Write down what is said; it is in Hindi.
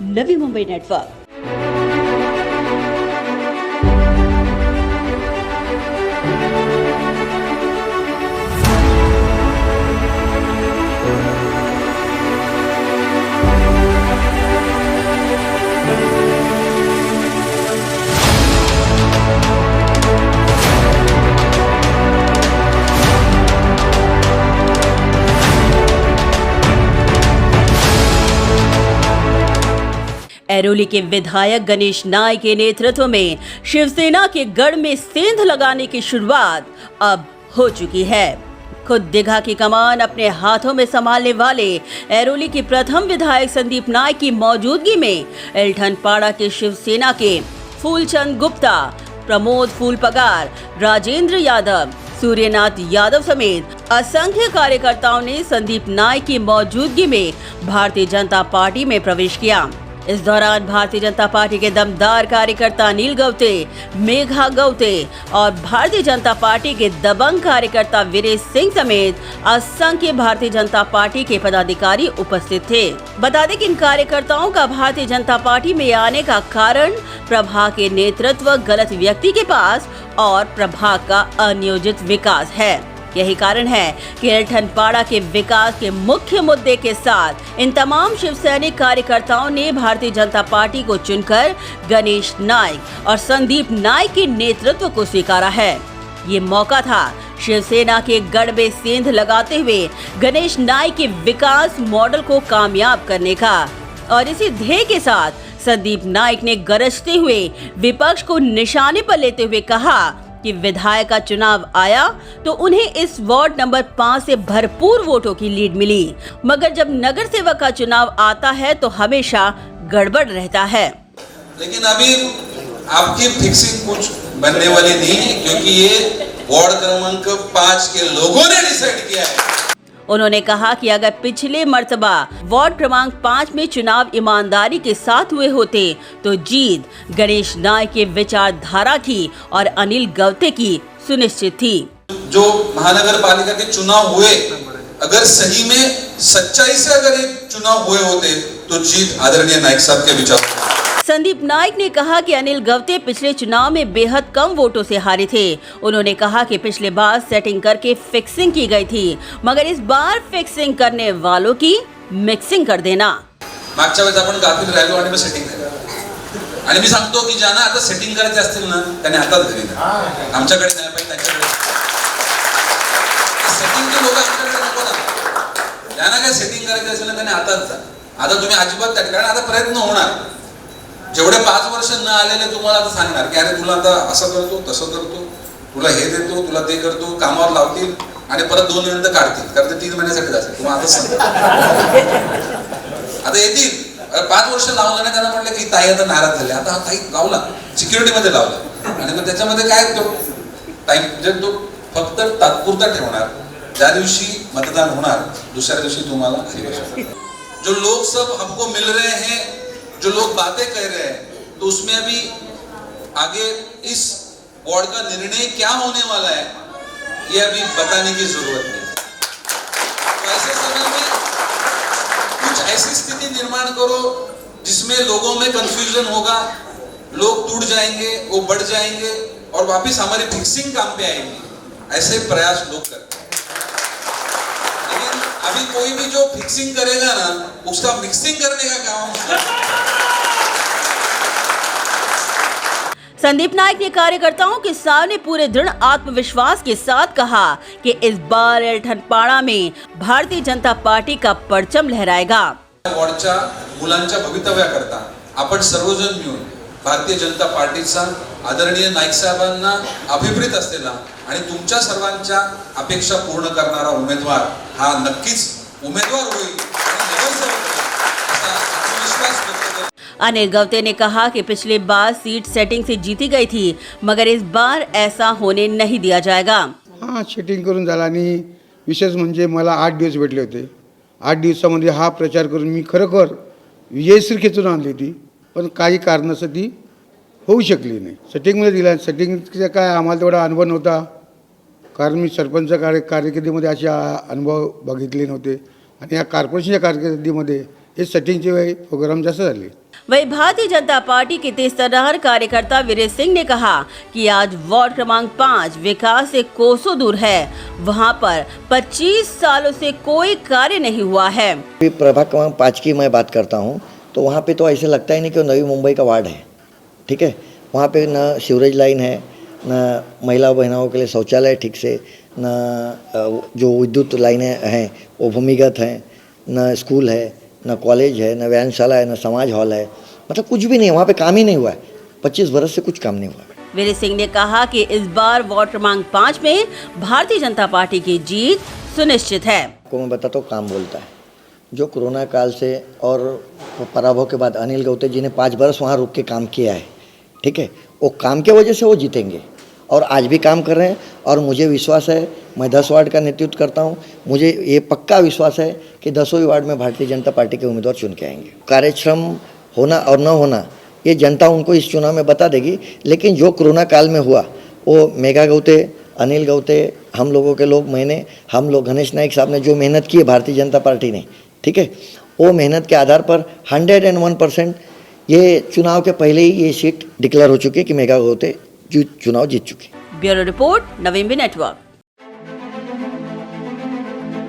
नवी मुंबई नेटवर्क. ऐरोली के विधायक गणेश नाइक के नेतृत्व में शिवसेना के गढ़ में सेंध लगाने की शुरुआत अब हो चुकी है. खुद दीघा की कमान अपने हाथों में संभालने वाले ऐरोली के प्रथम विधायक संदीप नाइक की मौजूदगी में एल्ठनपाड़ा के शिवसेना के फूलचंद गुप्ता, प्रमोद फूलपगार, राजेंद्र यादव, सूर्यनाथ यादव समेत असंख्य कार्यकर्ताओं ने संदीप नाइक की मौजूदगी में भारतीय जनता पार्टी में प्रवेश किया. इस दौरान भारतीय जनता पार्टी के दमदार कार्यकर्ता अनिल गवते, मेघा गवते और भारतीय जनता पार्टी के दबंग कार्यकर्ता वीरेश सिंह समेत असंख्य भारतीय जनता पार्टी के पदाधिकारी उपस्थित थे. बता दें कि इन कार्यकर्ताओं का भारतीय जनता पार्टी में आने का कारण प्रभाग के नेतृत्व गलत व्यक्ति के पास और प्रभाग का अनियोजित विकास है. यही कारण है कि एल्ठनपाड़ा के विकास के मुख्य मुद्दे के साथ इन तमाम शिवसैनिक कार्यकर्ताओं ने भारतीय जनता पार्टी को चुनकर गणेश नाइक और संदीप नाइक के नेतृत्व को स्वीकारा है. ये मौका था शिवसेना के गढ़ में सेंध लगाते हुए गणेश नाइक के विकास मॉडल को कामयाब करने का. और इसी ध्येय के साथ संदीप नाइक ने गरजते हुए विपक्ष को निशाने पर लेते हुए कहा कि विधायक का चुनाव आया तो उन्हें इस वार्ड नंबर 5 से भरपूर वोटों की लीड मिली, मगर जब नगर सेवक का चुनाव आता है तो हमेशा गड़बड़ रहता है. लेकिन अभी आपकी फिक्सिंग कुछ बनने वाली नहीं है, क्योंकि ये वार्ड क्रमांक 5 के लोगों ने डिसाइड किया है. उन्होंने कहा कि अगर पिछले मर्तबा वार्ड क्रमांक 5 में चुनाव ईमानदारी के साथ हुए होते तो जीत गणेश नाइक के विचारधारा की और अनिल गवते की सुनिश्चित थी. जो महानगर पालिका के चुनाव हुए, अगर सही में सच्चाई से अगर ये चुनाव हुए होते तो जीत आदरणीय नाइक साहब के विचार. संदीप नाइक ने कहा कि अनिल गवते पिछले चुनाव में बेहद कम वोटों से हारे थे. उन्होंने कहा कि पिछले बार सेटिंग करके फिक्सिंग की गई थी, मगर इस बार फिक्सिंग करने वालों की मिक्सिंग कर देना. मागच्या वेळेस आपण गाफील राहिलो आणि मग सेटिंग केलं. आणि मी सांगतो की ज्यांना आता सेटिंग करायचे असतील ना त्यांनी हातात घरी ना, आमच्याकडे नाही पाहिजे, त्यांच्याकडे सेटिंगचे लोक आमच्याकडे नको ना. ज्यांना काय सेटिंग करायचे असेल ना त्यांनी हातात जा. आता तुम्ही अजिबात त्या कारण आता प्रयत्न होणार. जेवढे 5 वर्ष न आलेले तुम्हाला आता सांगणार की अरे तुला आता असं करतो, तसं करतो, तुला हे देतो, तुला ते करतो, कामावर लावतील आणि परत 2 महिन्यानंतर काढतील, कारण ते 3 महिन्यासाठी असेल. तुम्हाला आता सांगतो आता येतील. 5 वर्ष लावलं नाही, त्यांना म्हटलं की ताई आता नाराज झाले. आता ताई लावला, सिक्युरिटी मध्ये लावला आणि मग त्याच्यामध्ये काय तो टाइम म्हणजे तो फक्त तात्पुरता ठेवणार. ज्या दिवशी मतदान होणार दुसऱ्या दिवशी तुम्हाला घरी बसवणार. जो लोग सब हमको मिल रहे हैं, जो लोग बातें कह रहे हैं, तो उसमें अभी आगे इस वार्ड का निर्णय क्या होने वाला है ये अभी बताने की जरूरत नहीं. तो ऐसे समय में कुछ ऐसी स्थिति निर्माण करो जिसमें लोगों में कंफ्यूजन होगा, लोग टूट जाएंगे, वो बढ़ जाएंगे और वापस हमारी फिक्सिंग काम पे आएगी. ऐसे प्रयास लोग करते हैं. लेकिन अभी कोई भी जो फिक्सिंग करेगा ना उसका मिक्सिंग करने का काम. संदीप नाइक ने कार्यकर्ताओं के सामने पूरे दृढ़ आत्मविश्वास के साथ कहा कि इस बार एल्ठनपाड़ा में भारतीय जनता पार्टी का परचम लहराएगा. वॉर्डच्या मुलांच्या भवितव्याकरता आपण सर्वजण मिळून भारतीय जनता पार्टीचा आदरणीय नाईक साहेबांना अभिप्रेत असलेला आणि तुमच्या सर्वांच्या अपेक्षा पूर्ण करणारा उमेदवार हा नक्कीच उमेदवार होईल आणि नगरसेवक असा आत्मविश्वास व्यक्त करतो. अनिल गवते ने कहा कि पिछली बार सीट सेटिंग से जीती गई थी, मगर इस बार ऐसा होने नहीं दिया जाएगा. हां, सेटिंग करून झाला आणि विशेष म्हणजे मला 8 दिवस भेटले होते. 8 दिवसामध्ये हा प्रचार करून मी खरोखर विजयश्री खेचून आणली होती, पण काही कारणासाठी होऊ शकली नाही. सेटिंगमध्ये दिला. सेटिंगचा काय आम्हाला तेवढा अनुभव नव्हता, कारण मी सरपंच कारकिर्दीमध्ये असे अनुभव बघितले नव्हते आणि या कॉर्पोरेशनच्या कारकिर्दीमध्ये हे सेटिंगचे प्रोग्राम जास्त झाले. वहीं भारतीय जनता पार्टी के तेज तर्रार कार्यकर्ता वीरेश सिंह ने कहा कि आज वार्ड क्रमांक 5 विकास से कोसों दूर है, वहां पर 25 सालों से कोई कार्य नहीं हुआ है। प्रभाग क्रमांक 5 की मैं बात करता हूं तो वहां पे तो ऐसे लगता ही नहीं कि वो नवी मुंबई का वार्ड है। ठीक है, वहां पे न सीवरेज लाइन है, न महिला बहनों के लिए शौचालय ठीक से, न जो विद्युत लाइनें हैं वो भूमिगत हैं, न स्कूल है, न कॉलेज है, न व्यायामशाला है, न समाज हॉल है, मतलब कुछ भी नहीं है, वहाँ पे काम ही नहीं हुआ है। 25 बरस से कुछ काम नहीं हुआ। वीरेश सिंह ने कहा कि इस बार वार्ड क्रमांक 5 में भारतीय जनता पार्टी की जीत सुनिश्चित है। को मैं बताता हूँ, काम बोलता है। जो कोरोना काल से और पराभव के बाद अनिल गौते जी ने 5 बरस वहाँ रुक के काम किया है, ठीक है, वो काम की वजह से वो जीतेंगे और आज भी काम कर रहे हैं। और मुझे विश्वास है, मैं 10 वार्ड का नेतृत्व करता हूं, मुझे ये पक्का विश्वास है कि 10वें वार्ड में भारतीय जनता पार्टी के उम्मीदवार चुन के आएंगे। कार्यक्षम होना और न होना ये जनता उनको इस चुनाव में बता देगी, लेकिन जो कोरोना काल में हुआ वो मेघा गौते, अनिल गौते, हम लोगों के लोग, हम लोग, गणेश नाइक साहब ने जो मेहनत की है भारतीय जनता पार्टी ने, ठीक है, वो मेहनत के आधार पर 101% ये चुनाव के पहले ही ये सीट डिक्लेयर हो चुकी है कि मेघा गौते चुनाव जीत चुके। ब्यूरो रिपोर्ट, नवीन नेटवर्क।